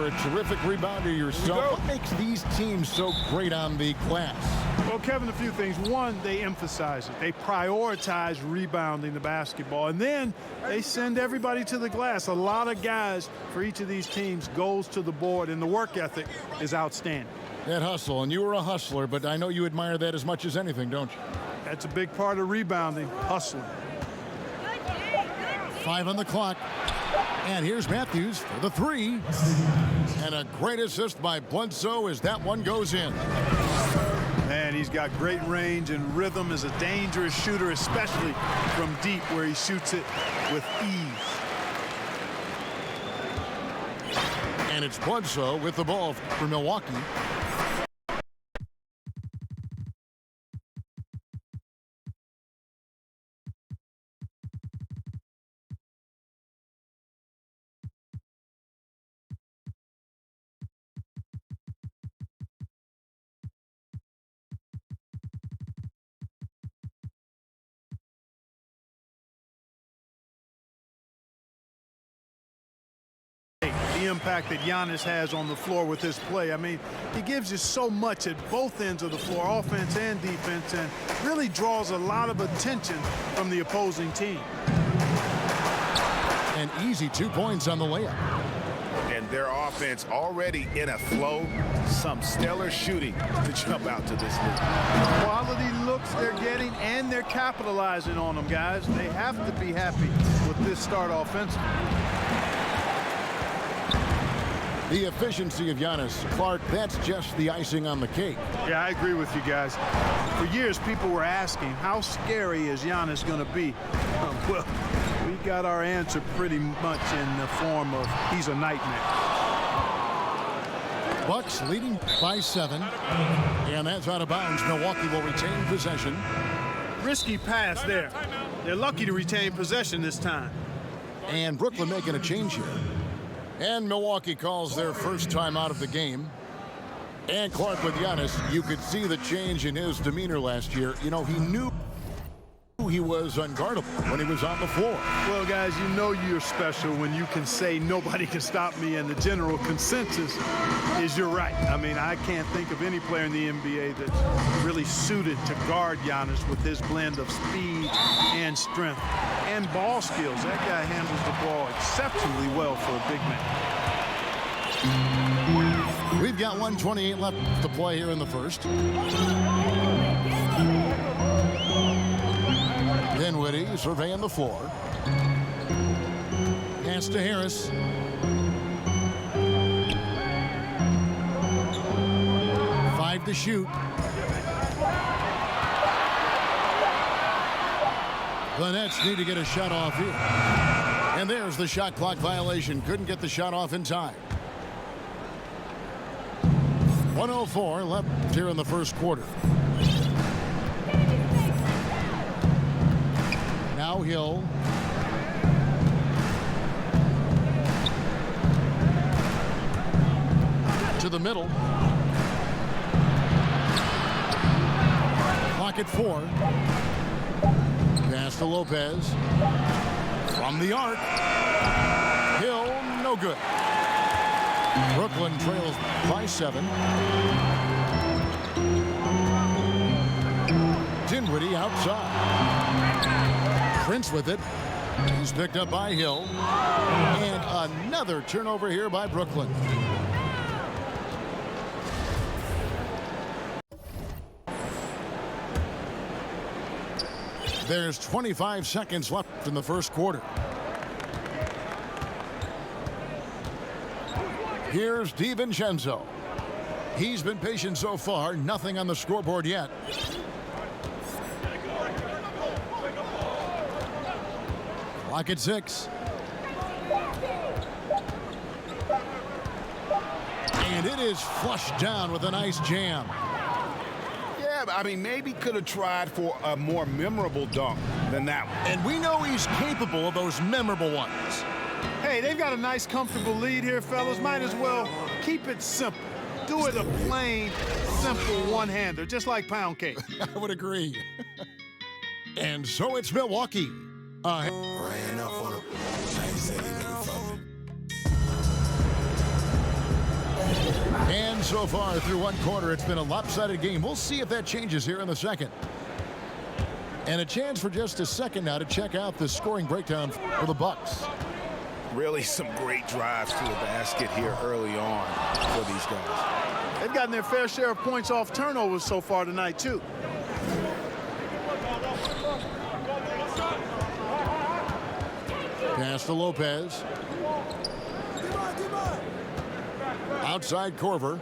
were a terrific rebounder yourself. What makes these teams so great on the glass? Well, Kevin, a few things. One, they emphasize it. They prioritize rebounding the basketball. And then they send everybody to the glass. A lot of guys for each of these teams goes to the board, and the work ethic is outstanding. That hustle, and you were a hustler, but I know you admire that as much as anything, don't you? That's a big part of rebounding, hustling. 5 on the clock. And here's Matthews for the 3. And a great assist by Bledsoe as that one goes in. Man, he's got great range and rhythm as a dangerous shooter, especially from deep where he shoots it with ease. And it's Bledsoe with the ball for Milwaukee. The impact that Giannis has on the floor with his play. I mean, he gives you so much at both ends of the floor, offense and defense, and really draws a lot of attention from the opposing team. An easy 2 points on the layup. And their offense already in a flow. Some stellar shooting to jump out to this lead. Quality looks they're getting, and they're capitalizing on them, guys. They have to be happy with this start offensively. The efficiency of Giannis. Clark, that's just the icing on the cake. Yeah, I agree with you guys. For years, people were asking, how scary is Giannis going to be? Well, we got our answer pretty much in the form of he's a nightmare. Bucks leading by 7. And that's out of bounds. Milwaukee will retain possession. Risky pass there. They're lucky to retain possession this time. And Brooklyn making a change here. And Milwaukee calls their first time out of the game. And Clark with Giannis, you could see the change in his demeanor last year. You know, he knew he was unguardable when he was on the floor. Well, guys, you know you're special when you can say nobody can stop me, and the general consensus is you're right. I mean, I can't think of any player in the NBA that's really suited to guard Giannis with his blend of speed and strength and ball skills. That guy handles the ball exceptionally well for a big man. We've got 1:28 left to play here in the first. Dinwiddie surveying the floor. Pass to Harris. Five to shoot. The Nets need to get a shot off here. And there's the shot clock violation. Couldn't get the shot off in time. 1:04 left here in the first quarter. Now Hill. To the middle. Clock at 4. Pass to Lopez. From the arc. Hill, no good. Brooklyn trails by 7. Dinwiddie outside. Prince with it. He's picked up by Hill. And another turnover here by Brooklyn. There's 25 seconds left in the first quarter. Here's DiVincenzo. He's been patient so far. Nothing on the scoreboard yet. Clock at 6. And it is flushed down with a nice jam. Yeah, I mean, maybe could have tried for a more memorable dunk than that one. And we know he's capable of those memorable ones. Hey, they've got a nice, comfortable lead here, fellas. Might as well keep it simple. Do it a plain, simple one-hander, just like pound cake. I would agree. And so it's Milwaukee. Ran up on him. I ain't said he nigga fucking. And so far through one quarter, it's been a lopsided game. We'll see if that changes here in the second. And a chance for just a second now to check out the scoring breakdown for the Bucks. Really some great drives to the basket here early on for these guys. They've gotten their fair share of points off turnovers so far tonight, too. Pass to Lopez. Outside Corver.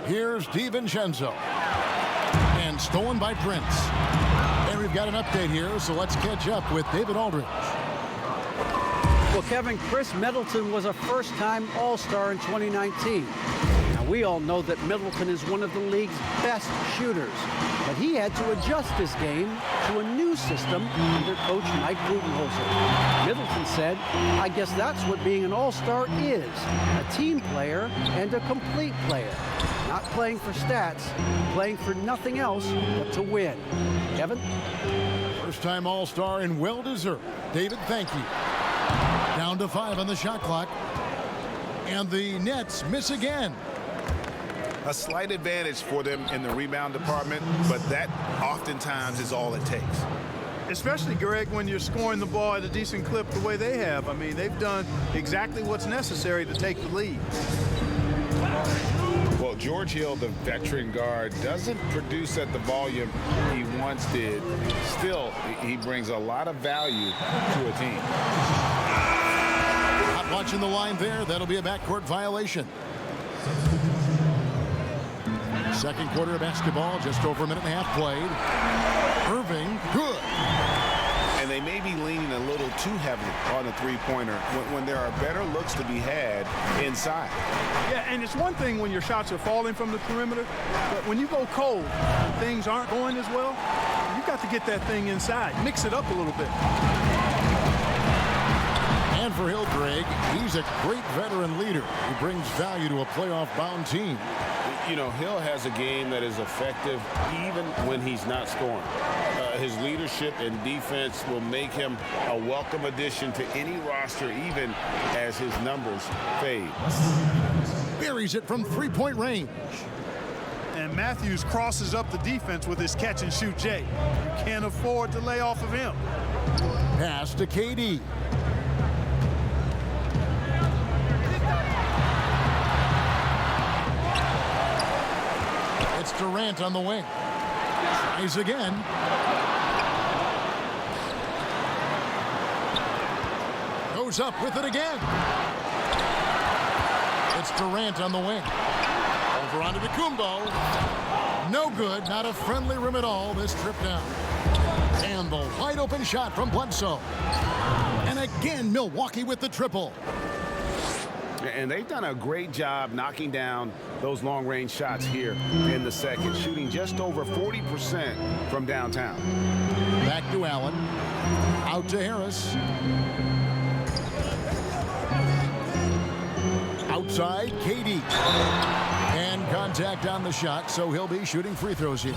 Here's DiVincenzo. And stolen by Prince. And we've got an update here, so let's catch up with David Aldridge. Well, Kevin, Chris Middleton was a first-time All-Star in 2019. Now, we all know that Middleton is one of the league's best shooters, but he had to adjust his game to a new system under coach Mike Budenholzer. Middleton said, "I guess that's what being an All-Star is, a team player and a complete player. Not playing for stats, playing for nothing else but to win." Kevin? First-time All-Star and well-deserved. David, thank you. Down to 5 on the shot clock. And the Nets miss again. A slight advantage for them in the rebound department, but that oftentimes is all it takes. Especially, Greg, when you're scoring the ball at a decent clip the way they have. I mean, they've done exactly what's necessary to take the lead. Well, George Hill, the veteran guard, doesn't produce at the volume he once did. Still, he brings a lot of value to a team. Not watching the line there. That'll be a backcourt violation. Second quarter of basketball, just over a minute and a half played. Irving, good. And they may be leaning a little too heavily on the three-pointer when there are better looks to be had inside. Yeah, and it's one thing when your shots are falling from the perimeter, but when you go cold and things aren't going as well, you got to get that thing inside, mix it up a little bit. And for Hill, Greg, he's a great veteran leader who brings value to a playoff-bound team. You know, Hill has a game that is effective even when he's not scoring. His leadership and defense will make him a welcome addition to any roster, even as his numbers fade. Buries it from three-point range. And Matthews crosses up the defense with his catch-and-shoot J. You can't afford to lay off of him. Pass to KD. It's Durant on the wing. Tries again. Goes up with it again. It's Durant on the wing. Over onto the Kumbo. No good. Not a friendly rim at all this trip down. And the wide open shot from Bledsoe. And again, Milwaukee with the triple. And they've done a great job knocking down those long-range shots here in the second, shooting just over 40% from downtown. Back to Allen. Out to Harris. Outside, KD. And contact on the shot, so he'll be shooting free throws here.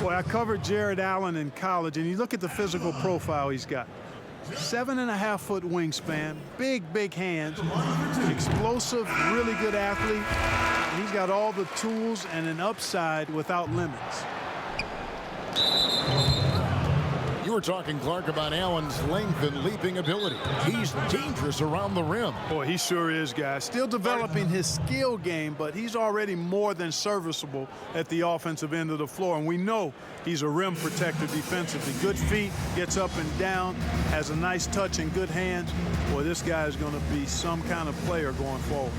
Boy, I covered Jared Allen in college, and you look at the physical profile he's got. 7.5-foot wingspan, big hands, explosive, really good athlete. He's got all the tools and an upside without limits. You were talking, Clark, about Allen's length and leaping ability. He's dangerous around the rim. Boy, he sure is, guys. Still developing his skill game, but he's already more than serviceable at the offensive end of the floor. And we know he's a rim protector defensively. Good feet, gets up and down, has a nice touch and good hands. Boy, this guy is going to be some kind of player going forward.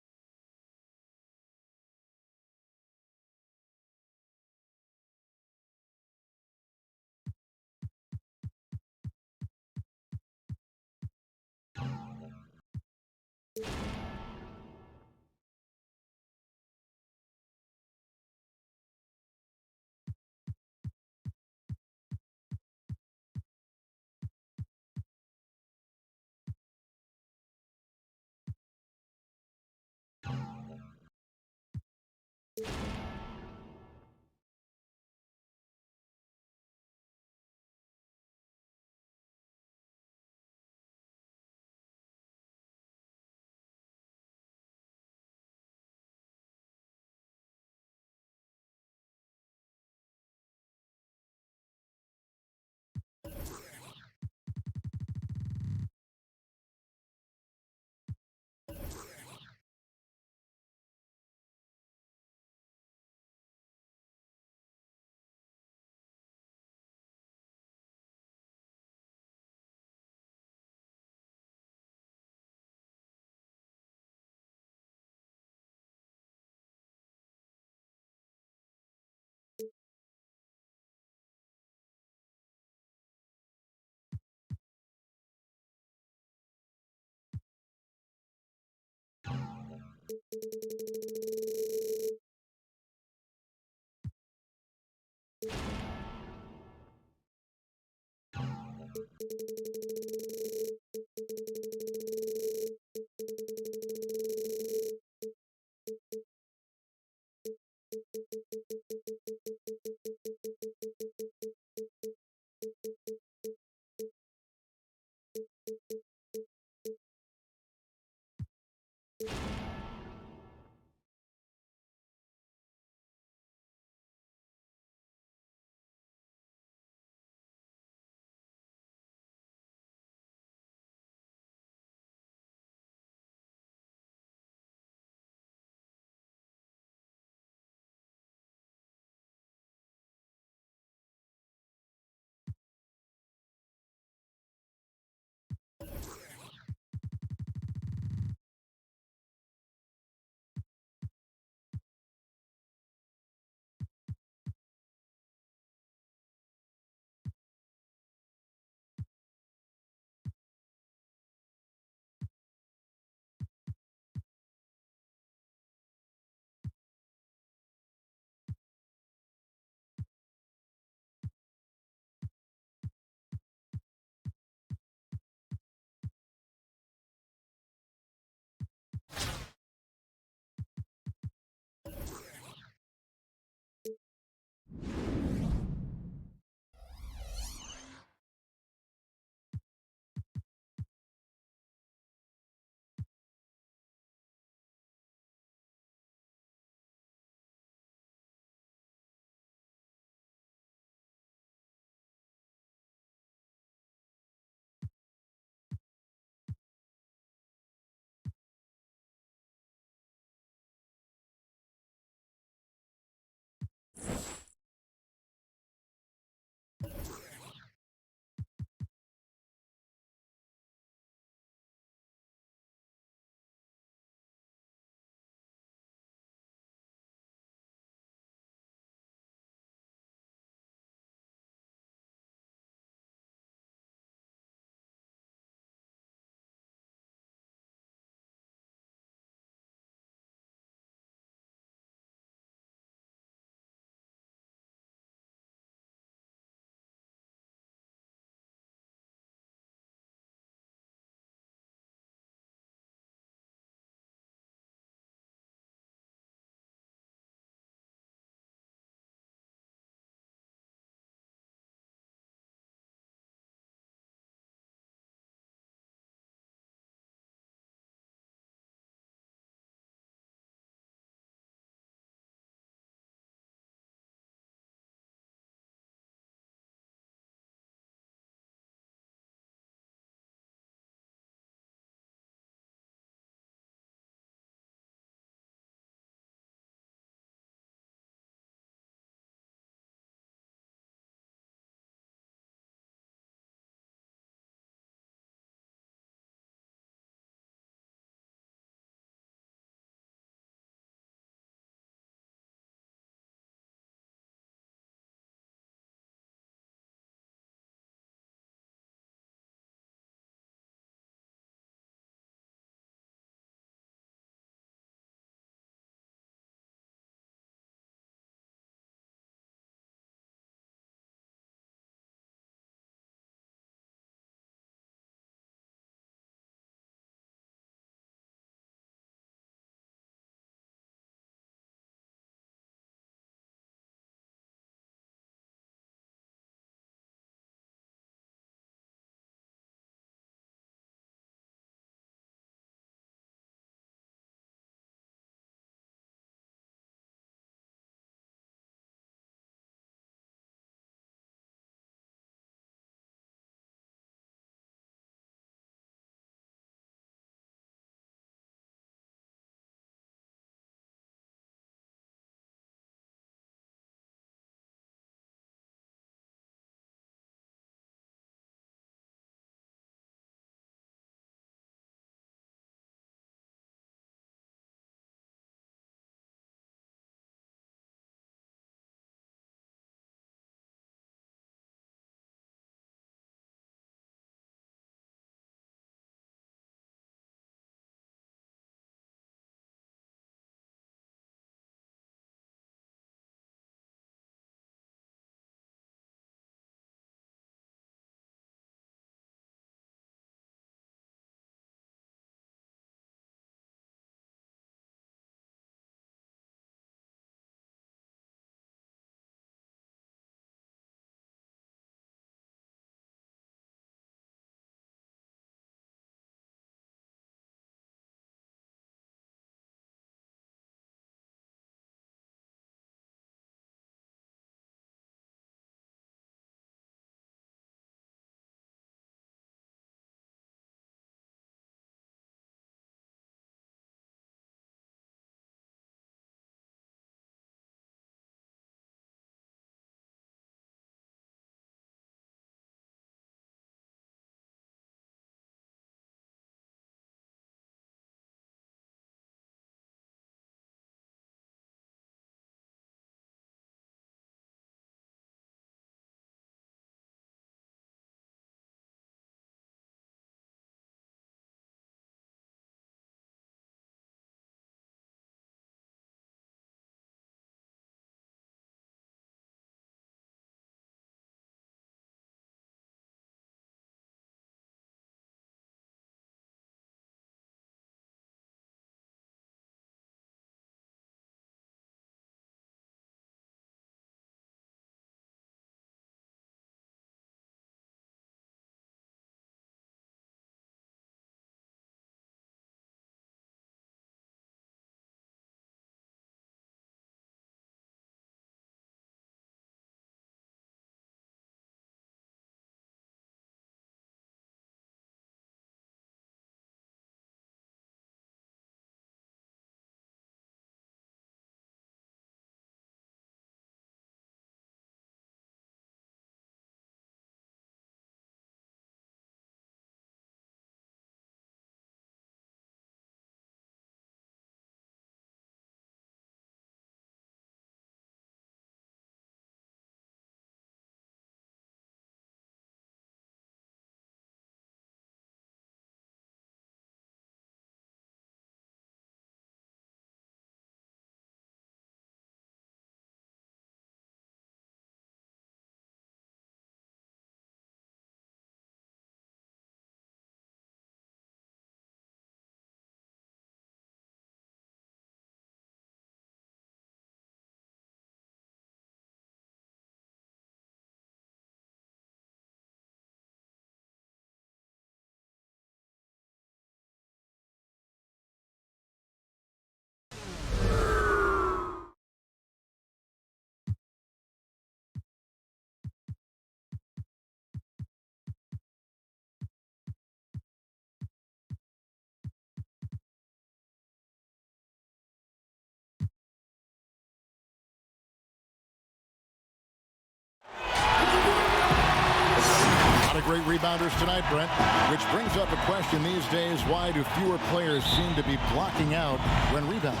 rebounders tonight, Brent, which brings up a question these days. Why do fewer players seem to be blocking out when rebounding?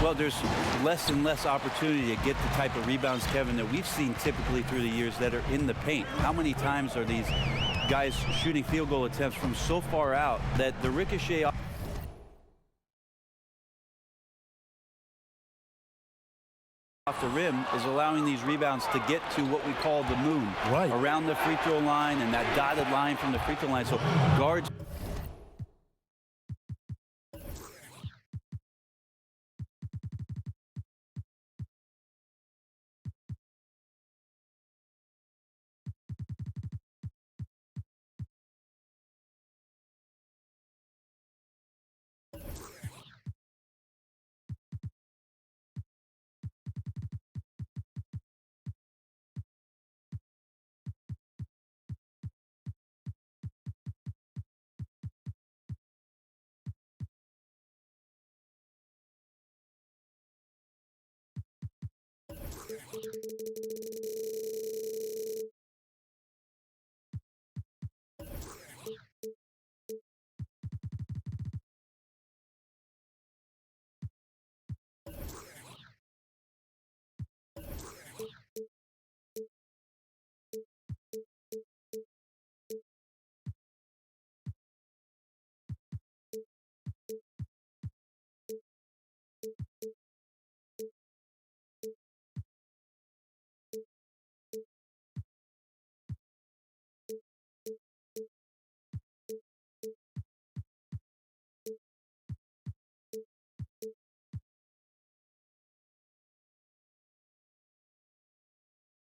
Well, there's less and less opportunity to get the type of rebounds, Kevin, that we've seen typically through the years that are in the paint. How many times are these guys shooting field goal attempts from so far out that the ricochet off the rim is allowing these rebounds to get to what we call the moon, right around the free throw line and that dotted line from the free throw line. So guards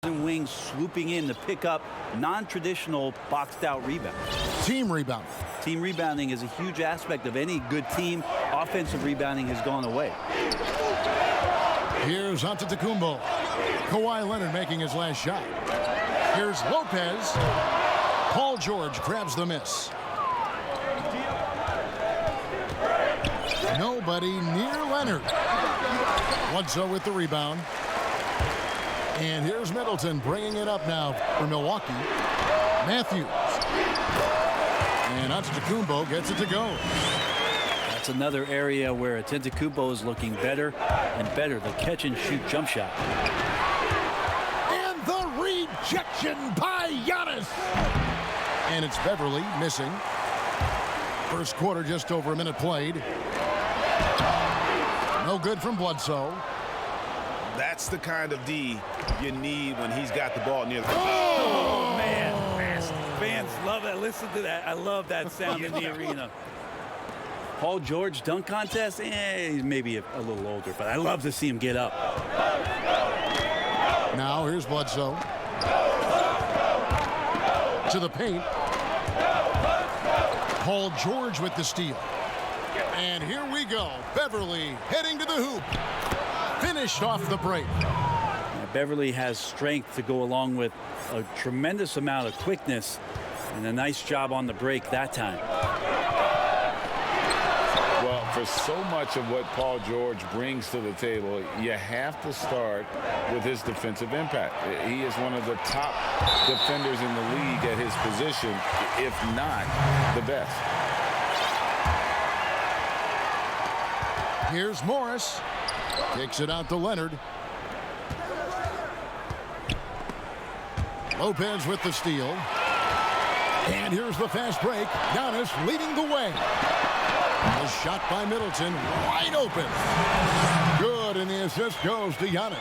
and wings swooping in to pick up non-traditional boxed out rebounds. Team rebound. Team rebounding is a huge aspect of any good team. Offensive rebounding has gone away. Here's Antetokounmpo. Kawhi Leonard making his last shot. Here's Lopez. Paul George grabs the miss. Nobody near Leonard. Bledsoe with the rebound. And here's Middleton bringing it up now for Milwaukee. Matthews. And Antetokounmpo gets it to go. That's another area where Antetokounmpo is looking better and better. The catch and shoot jump shot. And the rejection by Giannis. And it's Beverly missing. First quarter just over a minute played. No good from Bledsoe. That's the kind of D you need when he's got the ball near the... Oh, man. Fans love that. Listen to that. I love that sound in the arena. Paul George dunk contest? He's maybe a little older, but I love to see him get up. Now here's Bledsoe. To the paint. Paul George with the steal. And here we go. Beverly heading to the hoop. Finished off the break. Beverly has strength to go along with a tremendous amount of quickness and a nice job on the break that time. Well, for so much of what Paul George brings to the table, you have to start with his defensive impact. He is one of the top defenders in the league at his position, if not the best. Here's Morris. Kicks it out to Leonard. Lopez with the steal. And here's the fast break. Giannis leading the way. A shot by Middleton. Wide open. Good, and the assist goes to Giannis.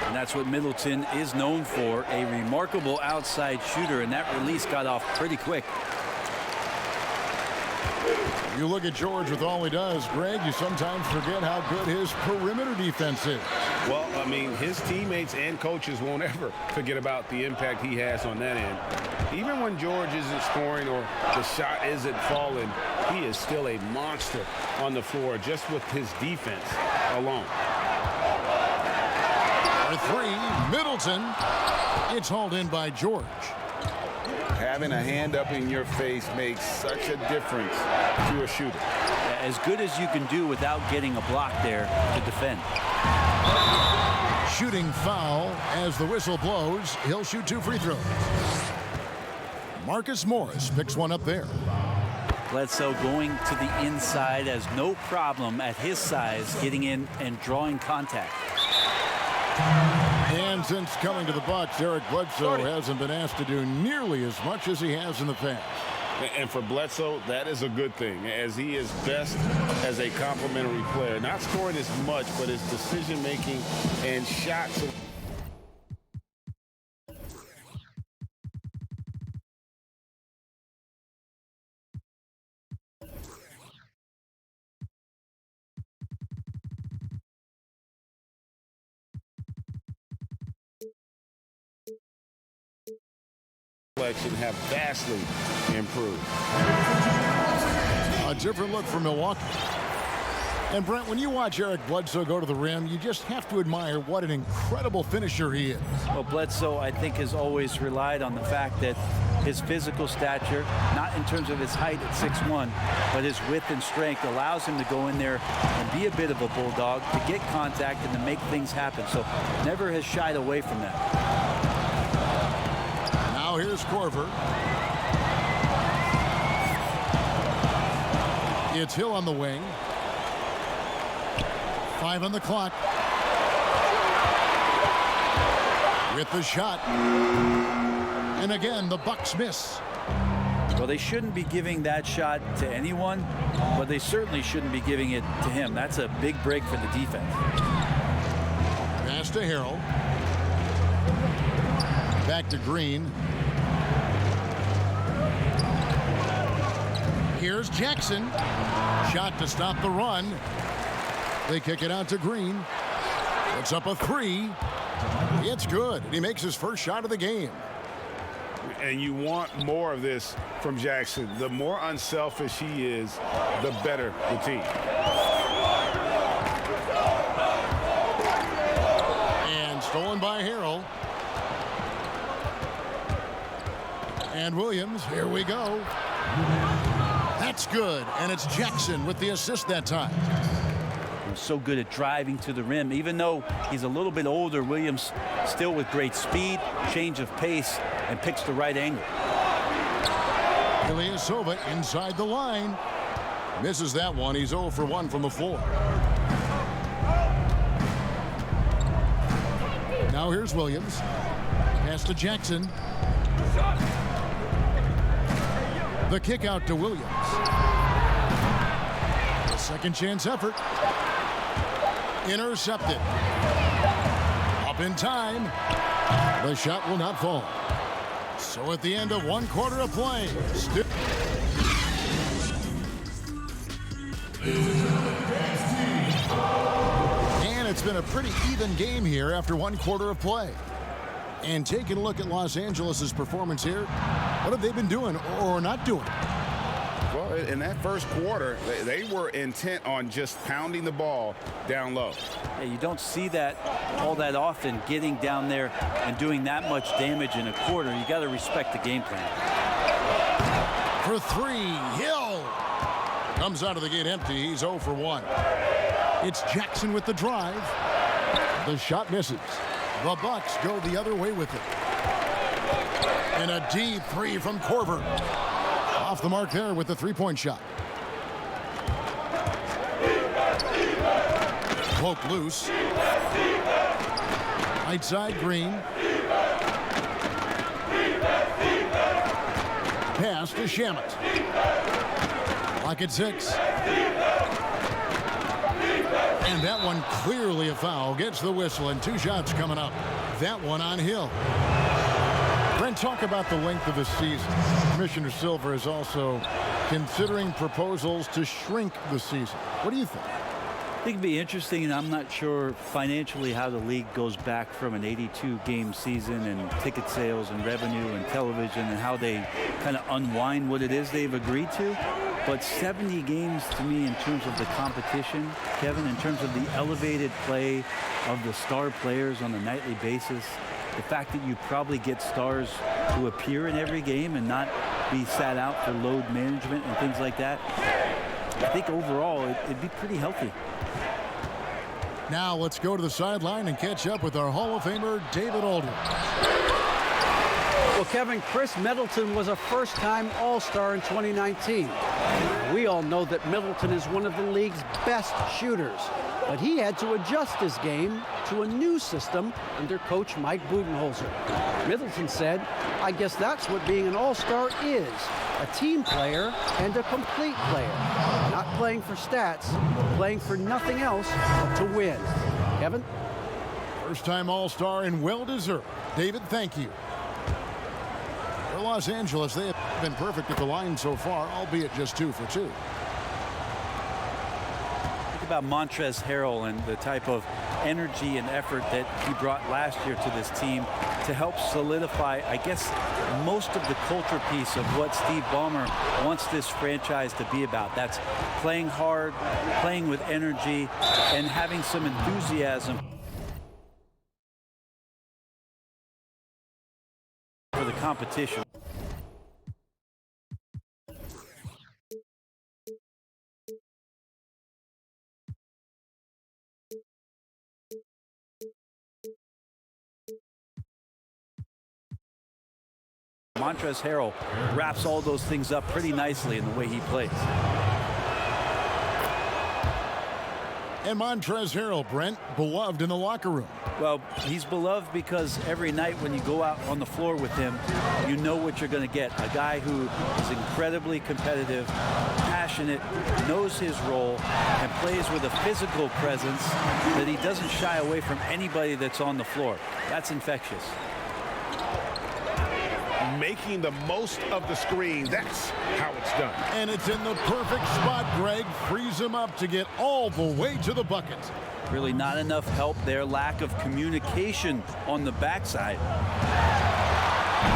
And that's what Middleton is known for, a remarkable outside shooter, and that release got off pretty quick. You look at George with all he does, Greg, you sometimes forget how good his perimeter defense is. Well, I mean, his teammates and coaches won't ever forget about the impact he has on that end. Even when George isn't scoring or the shot isn't falling, he is still a monster on the floor just with his defense alone. For three, Middleton. It's hauled in by George. Having a hand up in your face makes such a difference to a shooter. As good as you can do without getting a block there to defend. Shooting foul as the whistle blows. He'll shoot 2 free throws. Marcus Morris picks one up there. Bledsoe going to the inside has no problem at his size getting in and drawing contact. And since coming to the Bucks, Eric Bledsoe hasn't been asked to do nearly as much as he has in the past. And for Bledsoe, that is a good thing, as he is best as a complementary player. Not scoring as much, but his decision-making and shots. Have vastly improved. A different look for Milwaukee. And Brent, when you watch Eric Bledsoe go to the rim, you just have to admire what an incredible finisher he is. Well, Bledsoe, I think, has always relied on the fact that his physical stature, not in terms of his height at 6'1", but his width and strength allows him to go in there and be a bit of a bulldog, to get contact and to make things happen. So never has shied away from that. Now here's Korver. It's Hill on the wing. 5 on the clock. With the shot. And again, the Bucks miss. Well, they shouldn't be giving that shot to anyone, but they certainly shouldn't be giving it to him. That's a big break for the defense. Pass to Harrell. Back to Green. Here's Jackson. Shot to stop the run. They kick it out to Green. Puts up a 3. It's good. And he makes his first shot of the game. And you want more of this from Jackson. The more unselfish he is, the better the team. And stolen by Harrell. And Williams, here we go. That's good, and it's Jackson with the assist that time. He's so good at driving to the rim. Even though he's a little bit older, Williams still with great speed, change of pace, and picks the right angle. Ilyasova inside the line. Misses that one. He's 0 for 1 from the floor. Now here's Williams. Pass to Jackson. The kick out to Williams. A second chance effort. Intercepted. Up in time. The shot will not fall. So at the end of 1 quarter of play. And it's been a pretty even game here after 1 quarter of play. And taking a look at Los Angeles' performance here, what have they been doing or not doing? Well, in that first quarter, they were intent on just pounding the ball down low. Yeah, you don't see that all that often, getting down there and doing that much damage in a quarter. You got to respect the game plan. For 3, Hill comes out of the gate empty. He's 0 for 1. It's Jackson with the drive. The shot misses. The Bucks go the other way with it. And a deep 3 from Korver. Off the mark there with the 3-point shot. Poke loose. Right side, Green. Pass to Shamet. Clock at 6. And that one clearly a foul. Gets the whistle, and 2 shots coming up. That one on Hill. Brent, talk about the length of the season. Commissioner Silver is also considering proposals to shrink the season. What do you think? I think it'd be interesting, and I'm not sure financially how the league goes back from an 82-game season and ticket sales and revenue and television and how they kind of unwind what it is they've agreed to. But 70 games to me in terms of the competition, Kevin, in terms of the elevated play of the star players on a nightly basis, the fact that you probably get stars who appear in every game and not be sat out for load management and things like that, I think overall it'd be pretty healthy. Now let's go to the sideline and catch up with our Hall of Famer, David Aldridge. Well, Kevin, Chris Middleton was a first-time All-Star in 2019. We all know that Middleton is one of the league's best shooters, but he had to adjust his game to a new system under coach Mike Budenholzer. Middleton said, "I guess that's what being an All-Star is, a team player and a complete player. Not playing for stats, playing for nothing else but to win." Kevin? First-time All-Star and well-deserved. David, thank you. For Los Angeles, they have been perfect at the line so far, albeit just 2 for 2. Think about Montrezl Harrell and the type of energy and effort that he brought last year to this team to help solidify, I guess, most of the culture piece of what Steve Ballmer wants this franchise to be about. That's playing hard, playing with energy, and having some enthusiasm for the competition. Montrezl Harrell wraps all those things up pretty nicely in the way he plays. And Montrezl Harrell, Brent, beloved in the locker room. Well, he's beloved because every night when you go out on the floor with him, you know what you're going to get. A guy who is incredibly competitive, passionate, knows his role, and plays with a physical presence that he doesn't shy away from anybody that's on the floor. That's infectious. Making the most of the screen. That's how it's done. And it's in the perfect spot, Greg. Frees him up to get all the way to the bucket. Really not enough help there. Lack of communication on the backside.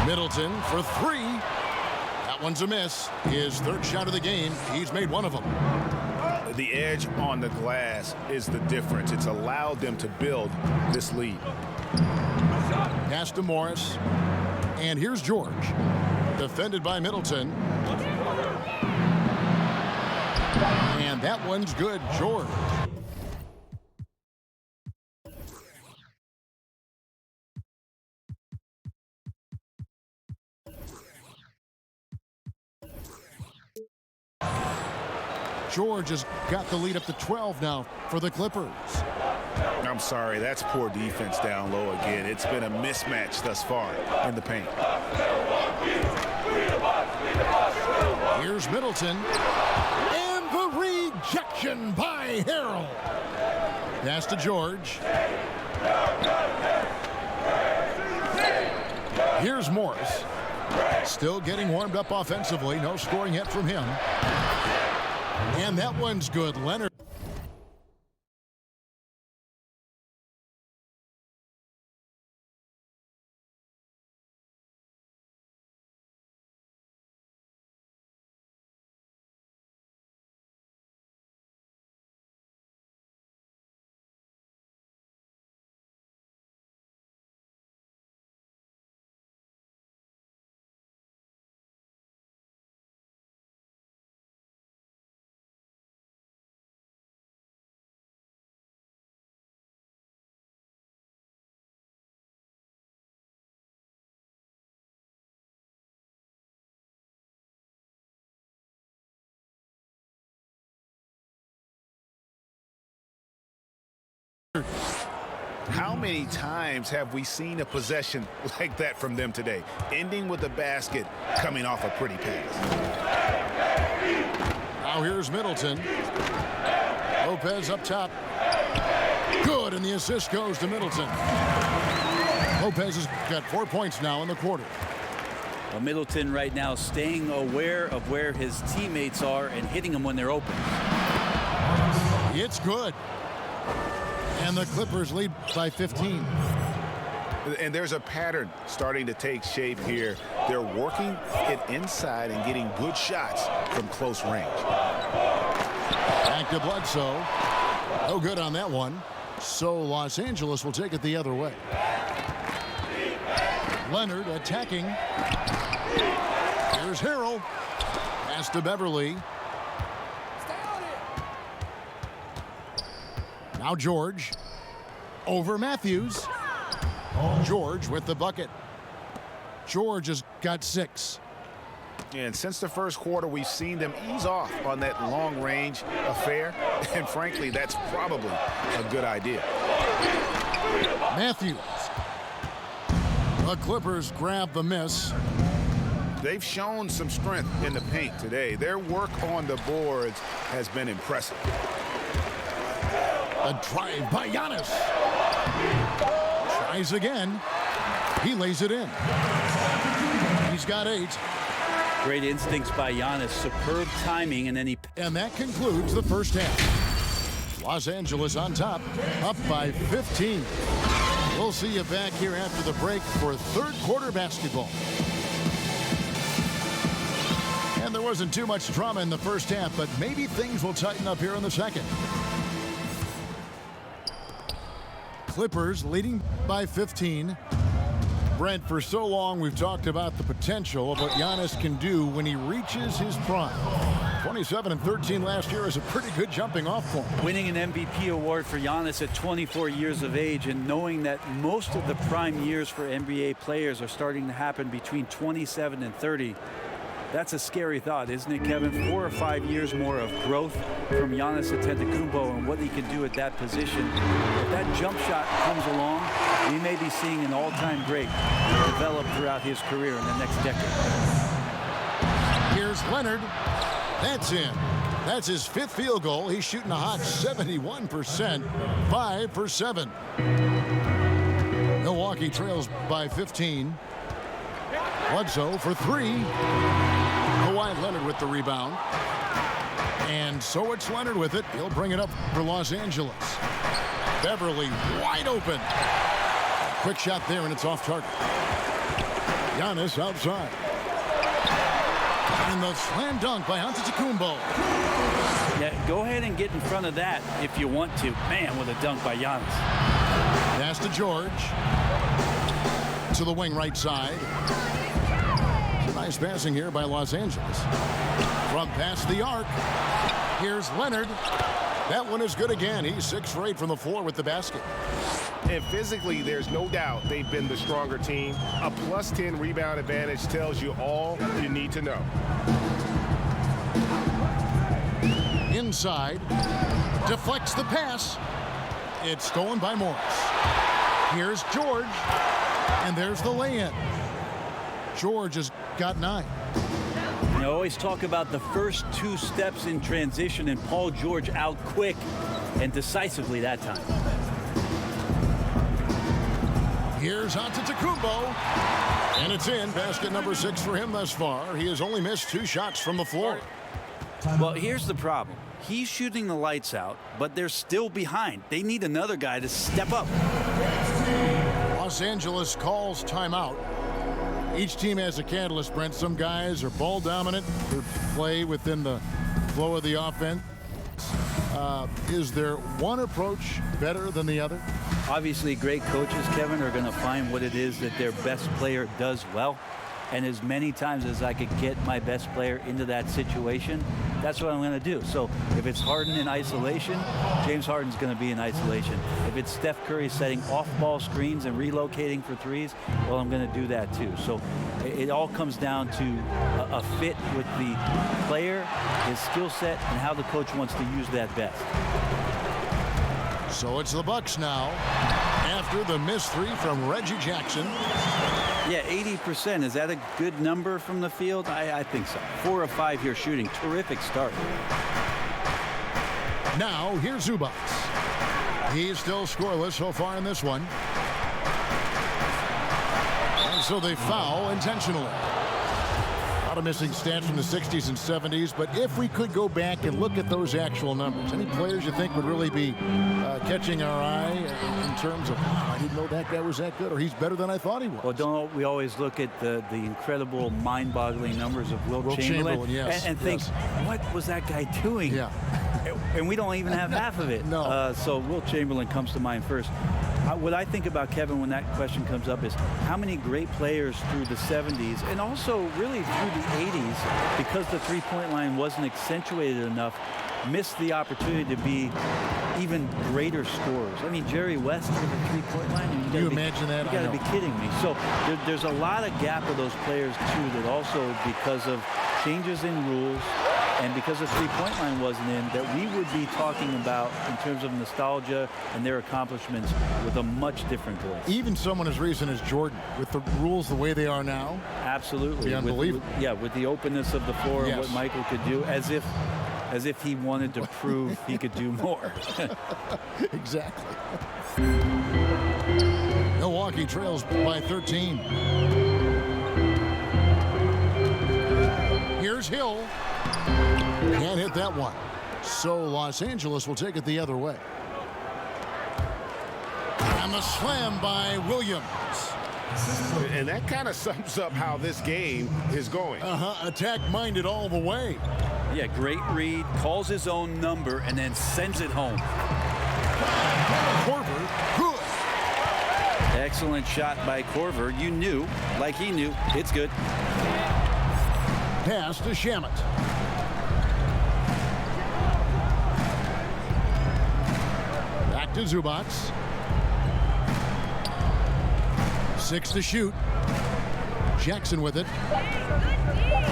Middleton for 3. That one's a miss. His 3rd shot of the game. He's made one of them. The edge on the glass is the difference. It's allowed them to build this lead. Pass to Morris. And here's George. Defended by Middleton. And that one's good. George. George has got the lead up to 12 now for the Clippers. I'm sorry, that's poor defense down low again. It's been a mismatch thus far in the paint. Here's Middleton. And the rejection by Harrell. Pass to George. Here's Morris. Still getting warmed up offensively. No scoring yet from him. And that one's good. Leonard. How many times have we seen a possession like that from them today? Ending with a basket, coming off a pretty pass. Now here's Middleton. Lopez up top. Good, and the assist goes to Middleton. Lopez has got 4 points now in the quarter. Well, Middleton right now staying aware of where his teammates are and hitting them when they're open. It's good. And the Clippers lead by 15. And there's a pattern starting to take shape here. They're working it inside and getting good shots from close range. Back to Bledsoe. No good on that one. So Los Angeles will take it the other way. Leonard attacking. Here's Harrell. Pass to Beverly. Now George. Over Matthews. George with the bucket. George has got 6. And since the first quarter, we've seen them ease off on that long-range affair. And frankly, that's probably a good idea. Matthews. The Clippers grab the miss. They've shown some strength in the paint today. Their work on the boards has been impressive. A drive by Giannis. Tries again. He lays it in. He's got 8. Great instincts by Giannis. Superb timing, and then he... And that concludes the first half. Los Angeles on top, up by 15. We'll see you back here after the break for third quarter basketball. And there wasn't too much drama in the first half, but maybe things will tighten up here in the second. Clippers leading by 15. Brent, for so long we've talked about the potential of what Giannis can do when he reaches his prime. 27 and 13 last year is a pretty good jumping off point. Winning an MVP award for Giannis at 24 years of age, and knowing that most of the prime years for NBA players are starting to happen between 27 and 30. That's a scary thought, isn't it, Kevin? 4 or 5 years more of growth from Giannis Antetokounmpo and what he can do at that position. If that jump shot comes along, we may be seeing an all-time great develop throughout his career in the next decade. Here's Leonard. That's in. That's his 5th field goal. He's shooting a hot 71%, 5 for 7. Milwaukee trails by 15. Bledsoe for 3. Kawhi Leonard with the rebound. And so it's Leonard with it. He'll bring it up for Los Angeles. Beverly wide open. Quick shot there, and it's off target. Giannis outside. And the slam dunk by Antetokounmpo. Yeah, go ahead and get in front of that if you want to. Man, with a dunk by Giannis. Pass to George. To the wing right side. Nice passing here by Los Angeles. From past the arc. Here's Leonard. That one is good again. He's 6 for 8 from the floor with the basket. And physically, there's no doubt they've been the stronger team. A plus 10 rebound advantage tells you all you need to know. Inside. Deflects the pass. It's stolen by Morris. Here's George. And there's the lay-in. George has got 9. You always talk about the first 2 steps in transition, and Paul George out quick and decisively that time. Here's Antetokounmpo. And it's in. Basket number 6 for him thus far. He has only missed 2 shots from the floor. Well, here's the problem. He's shooting the lights out, but they're still behind. They need another guy to step up. Los Angeles calls timeout. Each team has a catalyst, Brent. Some guys are ball dominant. They play within the flow of the offense. Is there one approach better than the other? Obviously, great coaches, Kevin, are going to find what it is that their best player does well. And as many times as I could get my best player into that situation, that's what I'm going to do. So if it's Harden in isolation, James Harden's going to be in isolation. If it's Steph Curry setting off-ball screens and relocating for threes, well, I'm going to do that too. So it all comes down to a fit with the player, his skill set, and how the coach wants to use that best. So it's the Bucks now after the missed 3 from Reggie Jackson. Yeah, 80%. Is that a good number from the field? I think so. 4 of 5 here shooting. Terrific start. Now here's Zubac. He's still scoreless so far in this one. And so they foul intentionally. A lot of missing stats from the 60s and 70s, but if we could go back and look at those actual numbers, any players you think would really be catching our eye in terms of, wow, I didn't know that guy was that good, or he's better than I thought he was? Well, don't we always look at the incredible, mind-boggling numbers of Wilt Chamberlain yes, and think, what was that guy doing? Yeah. And we don't even have half of it. No. So Wilt Chamberlain comes to mind first. What I think about Kevin when that question comes up is how many great players through the 70s and also really through the 80s, because the three-point line wasn't accentuated enough, missed the opportunity to be even greater scorers. I mean, Jerry West with the three-point line. Can you imagine that? You got to be kidding me. So there's a lot of gap of those players too, that also because of changes in rules and because the three-point line wasn't in, that we would be talking about in terms of nostalgia and their accomplishments with a much different voice. Even someone as recent as Jordan, with the rules the way they are now. Absolutely. Unbelievable. With the openness of the floor and what Michael could do, as if he wanted to prove he could do more. Exactly. Milwaukee trails by 13. Here's Hill. Can't hit that one. So Los Angeles will take it the other way. And the slam by Williams. And that kind of sums up how this game is going. Attack-minded all the way. Yeah, great read, calls his own number, and then sends it home. Korver, good. Excellent shot by Korver. You knew, like he knew, it's good. Pass to Shamet. Back to Zubac. 6 to shoot. Jackson with it.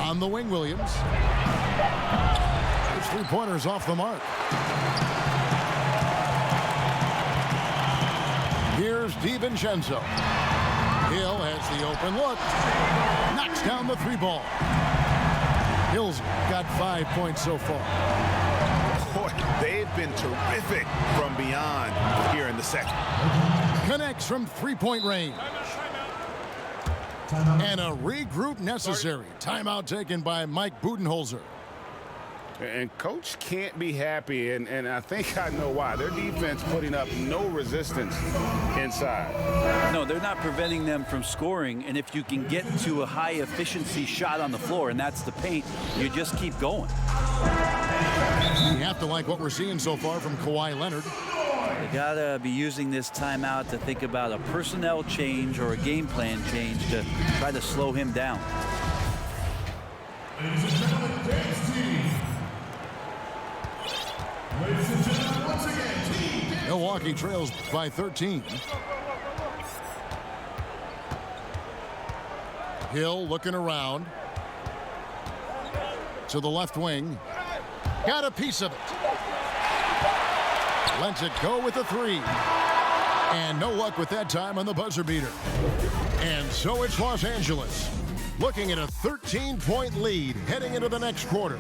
On the wing, Williams. His three-pointers off the mark. Here's DiVincenzo. Hill has the open look. Knocks down the three ball. Hill's got 5 points so far. Boy, they've been terrific from beyond here in the second. Connects from three-point range. And a regroup necessary. Timeout taken by Mike Budenholzer. And coach can't be happy, and I think I know why. Their defense putting up no resistance inside. No, they're not preventing them from scoring, and if you can get to a high efficiency shot on the floor, and that's the paint, you just keep going. You have to like what we're seeing so far from Kawhi Leonard. You gotta be using this timeout to think about a personnel change or a game plan change to try to slow him down. Ladies and gentlemen, dance team. Ladies and gentlemen, once again, team. Milwaukee trails by 13. Hill looking around to the left wing. Got a piece of it. Lets it go with a three. And no luck with that time on the buzzer beater. And so it's Los Angeles, looking at a 13-point lead heading into the next quarter.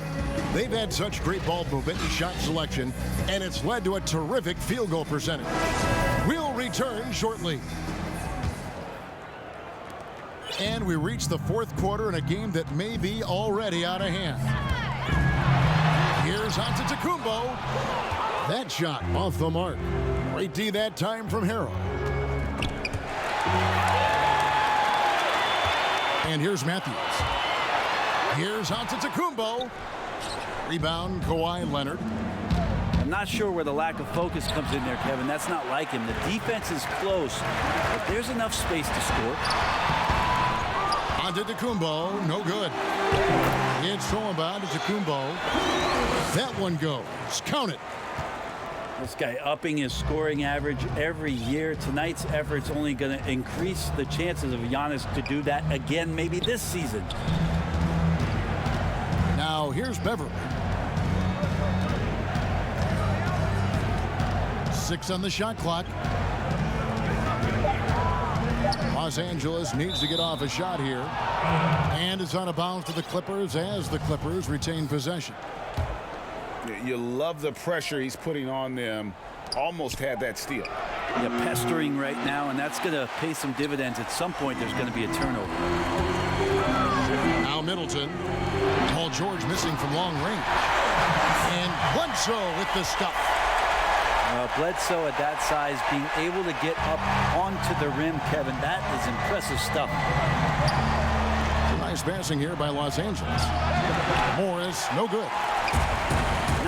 They've had such great ball movement and shot selection, and it's led to a terrific field goal percentage. We'll return shortly. And we reach the fourth quarter in a game that may be already out of hand. Here's Antetokounmpo. That shot off the mark. Great D that time from Harrell. And here's Matthews. Here's Antetokounmpo. Rebound, Kawhi Leonard. I'm not sure where the lack of focus comes in there, Kevin. That's not like him. The defense is close, but there's enough space to score. Antetokounmpo, no good. It's thrown by Antetokounmpo. That one goes. Count it. This guy upping his scoring average every year. Tonight's effort's only going to increase the chances of Giannis to do that again, maybe this season. Now here's Beverly. 6 on the shot clock. Los Angeles needs to get off a shot here. And it's out of bounds to the Clippers as the Clippers retain possession. You love the pressure he's putting on them. Almost had that steal. Yeah, pestering right now, and that's going to pay some dividends. At some point, there's going to be a turnover. Now Middleton. Paul George missing from long range. And Bledsoe with the stuff. Bledsoe at that size being able to get up onto the rim, Kevin, that is impressive stuff. Nice passing here by Los Angeles. Morris, no good.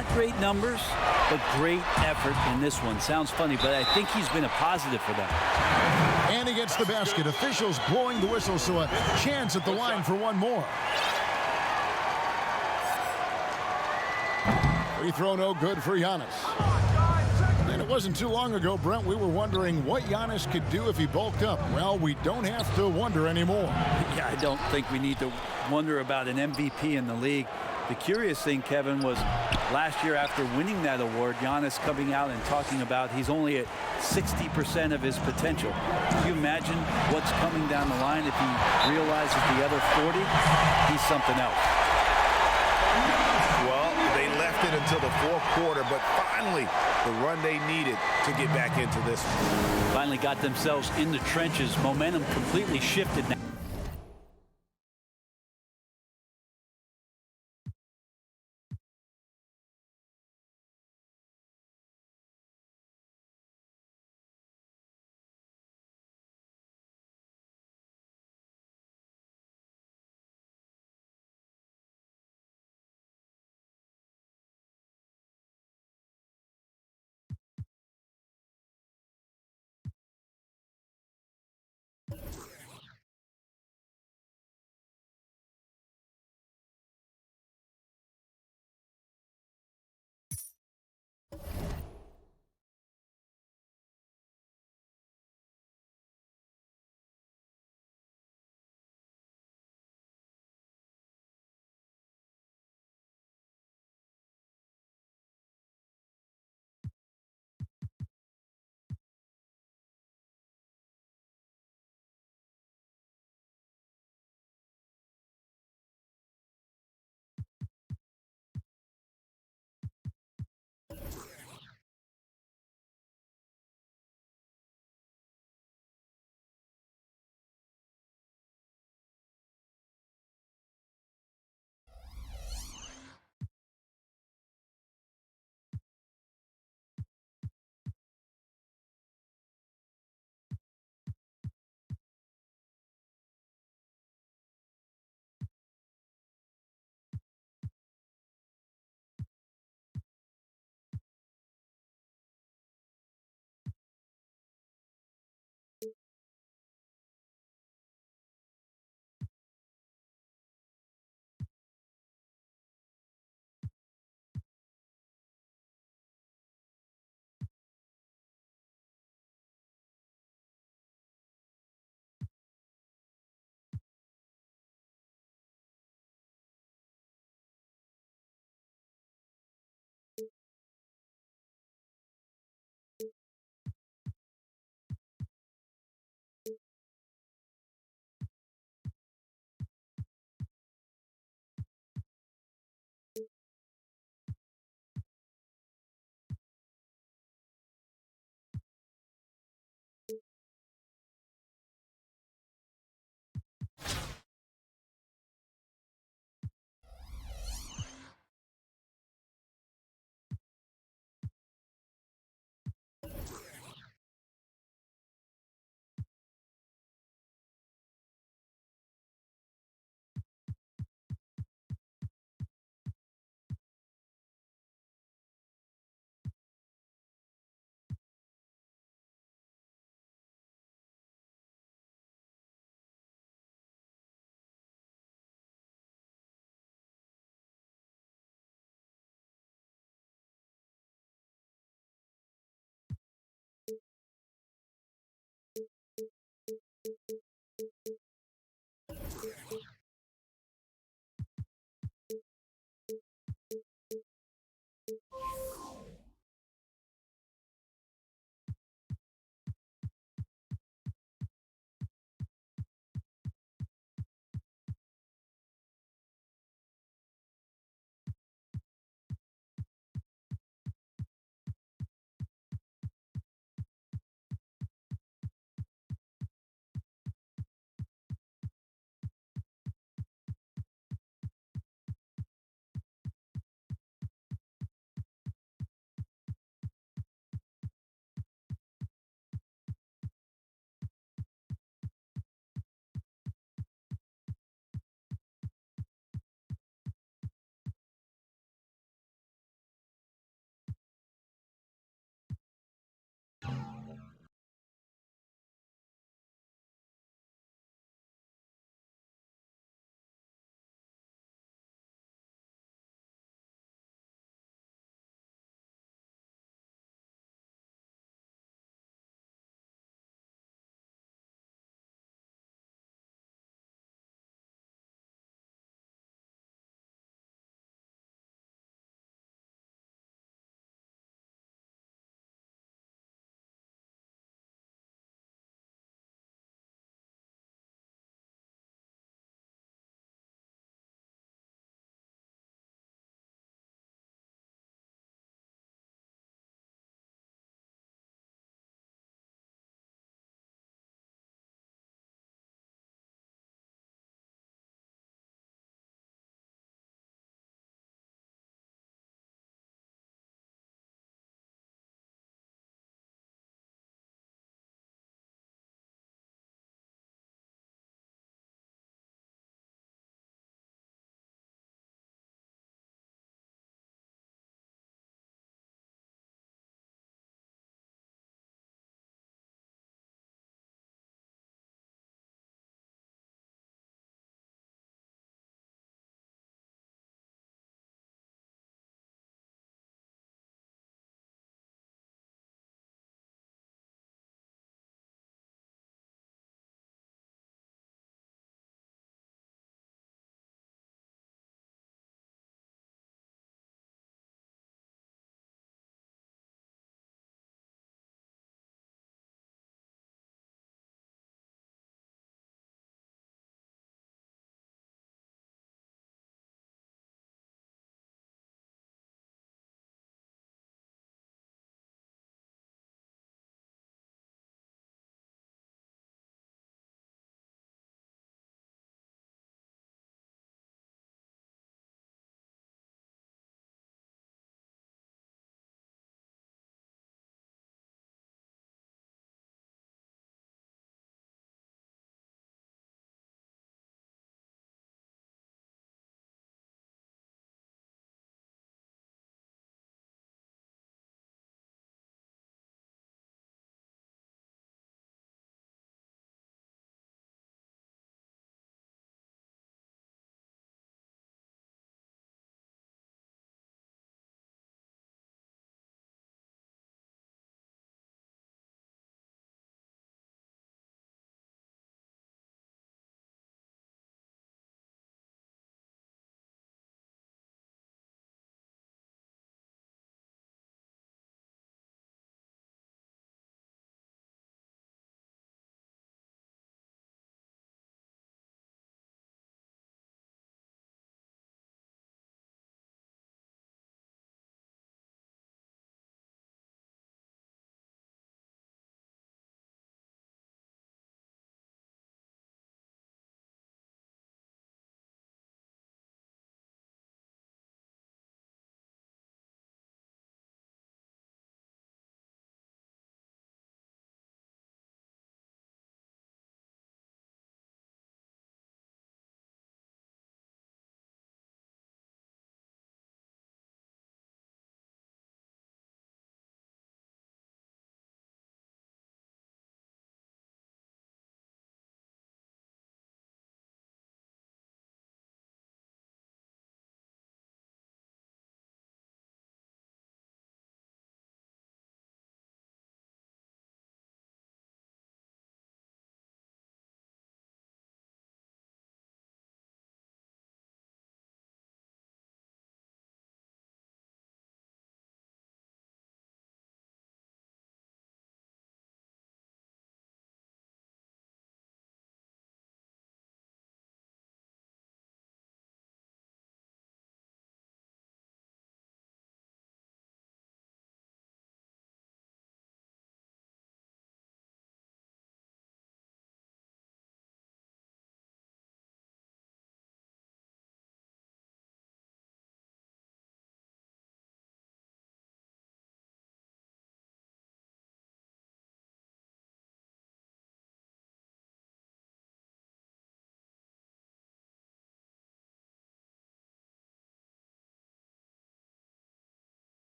Not great numbers, but great effort in this one. Sounds funny, but I think he's been a positive for them. And he gets the basket. Officials blowing the whistle, so a chance at the line for one more. Free throw no good for Giannis. And it wasn't too long ago, Brent, we were wondering what Giannis could do if he bulked up. Well, we don't have to wonder anymore. Yeah, I don't think we need to wonder about an MVP in the league. The curious thing, Kevin, was last year after winning that award, Giannis coming out and talking about he's only at 60% of his potential. Can you imagine what's coming down the line if he realizes the other 40? He's something else. Well, they left it until the fourth quarter, but finally the run they needed to get back into this one. Finally got themselves in the trenches. Momentum completely shifted now.